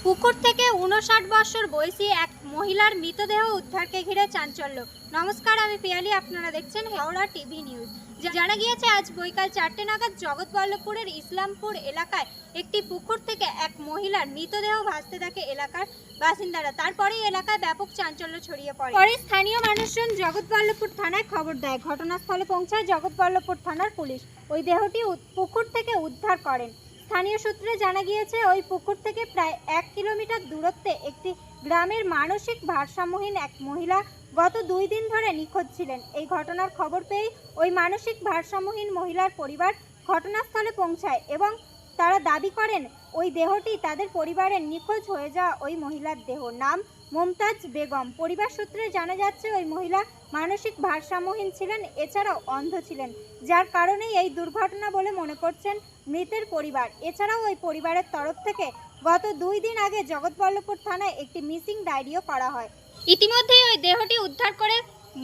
পুকুর থেকে 59 বছর বয়সী এক মহিলার মৃতদেহ উদ্ধারকে ঘিরে চাঞ্চল্য। নমস্কার, আমি পিয়ালি, আপনারা দেখছেন হাওড়া টিভি নিউজ। জানা গিয়েছে আজ বৈকাল 4টে নাগাদ জগৎবল্লভপুরের ইসলামপুর এলাকায় একটি পুকুর থেকে এক মহিলার মৃতদেহ ভাসতে থাকে এলাকার বাসিন্দারা। তারপরেই এলাকায় ব্যাপক চাঞ্চল্য ছড়িয়ে পড়ে। পরে স্থানীয় মানুষজন জগৎবল্লভপুর থানায় খবর দেয়। ঘটনাস্থলে পৌঁছায় জগৎবল্লভপুর থানার পুলিশ। ওই দেহটি পুকুর থেকে উদ্ধার করেন। স্থানীয় সূত্রে জানা গিয়েছে ওই পুকুর থেকে প্রায় 1 কিলোমিটার দূরত্বে একটি গ্রামের মানসিক ভারসাম্যহীন এক মহিলা গত 2 দিন ধরে নিখোঁজ ছিলেন। এই ঘটনার খবর পেয়ে ওই মানসিক ভারসাম্যহীন মহিলার পরিবার ঘটনাস্থলে পৌঁছায় এবং তারা দাবি করেন ওই দেহটি তাদের পরিবারের নিখোঁজ হয়ে যাওয়া ওই মহিলার দেহ। নাম মমতাজ বেগম। পরিবার সূত্রে জানা যাচ্ছে ওই মহিলা মানসিক ভারসাম্যহীন ছিলেন, এছাড়াও অন্ধ ছিলেন, যার কারণেই এই দুর্ঘটনা বলে মনে করছেন মৃতের পরিবার। এছাড়াও ওই পরিবারের তরফ থেকে গত 2 দিন আগে জগৎবল্লভপুর থানায় একটি মিসিং ডায়েরিও করা হয়। ইতিমধ্যেই ওই দেহটি উদ্ধার করে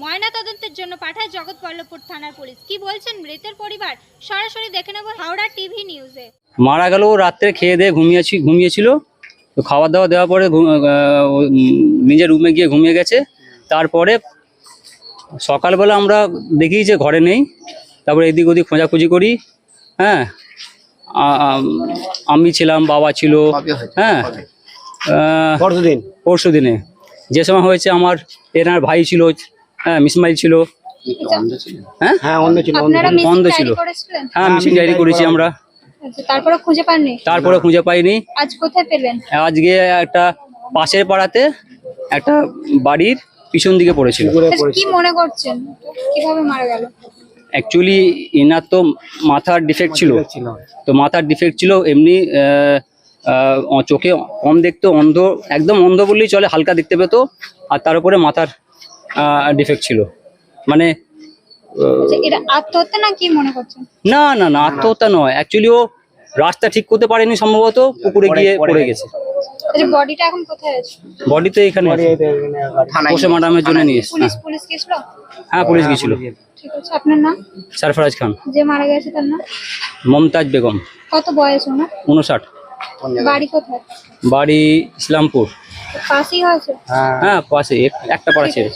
ময়নাতদন্তের জন্য পাঠায় জগৎবল্লভপুর থানার পুলিশ। কি বলছেন মৃতের পরিবার, সরাসরি দেখে নেব হাওড়া টিভি নিউজে। মারা গেল রাত্রে খেয়ে দিয়ে ঘুমিয়েছিল। তো খাওয়া দাওয়া দেওয়ার পরে নিজের রুমে গিয়ে ঘুমিয়ে গেছে। তারপরে সকালবেলা আমরা দেখি যে ঘরে নেই। তারপরে এদিক ওদিক খোঁজাখুঁজি করি। হ্যাঁ, আমি ছিলাম, বাবা ছিল। হ্যাঁ, পরশু দিনে যে সময় হয়েছে আমার এনার ভাই ছিল। হ্যাঁ, মিসমাইল ছিল। হ্যাঁ, অন্ধ ছিল। হ্যাঁ, মিসিং ডায়েরি করেছি আমরা। তারপরে খুঁজে পাইনি। আজ কোথায় পেলেন? আজকে একটা পাশের পাড়াতে একটা বাড়ির পিছন দিকে পড়েছিল। কি মনে করছেন কিভাবে মারা গেল? অ্যাকচুয়ালি এনার তো মাথার ডিফেক্ট ছিল। তো মাথার ডিফেক্ট ছিল এমনি, চোখে কম দেখতো, অন্ধ, একদম অন্ধ বললেই চলে, হালকা দেখতে পেতো। আর তার উপরে মাথার ডিফেক্ট ছিল। মানে এটা আত্মহত্যা না কি মনে করছেন? না না না, আত্মহত্যা নয়। অ্যাকচুয়ালি ও রাস্তা ঠিক করতে পারেনি, সম্ভবত পুকুরে গিয়ে পড়ে গেছে। বডিটা এখন কোথায় আছে? বডি তো এখানে পোস্টমর্টমের জন্য নিয়ে এসেছে। পুলিশ গেছিল? হ্যাঁ, পুলিশ গেছিল। ঠিক আছে, আপনার নাম? সরফরাজ খান। যে মারা গেছে তার নাম? মমতাজ বেগম। কত বয়স ওনার? 59। বাড়ি কোথায়? বাড়ি ইসলামপুর। পাশেই হয়েছে? হ্যাঁ, পাশে, একটা পাড়া ছেড়ে।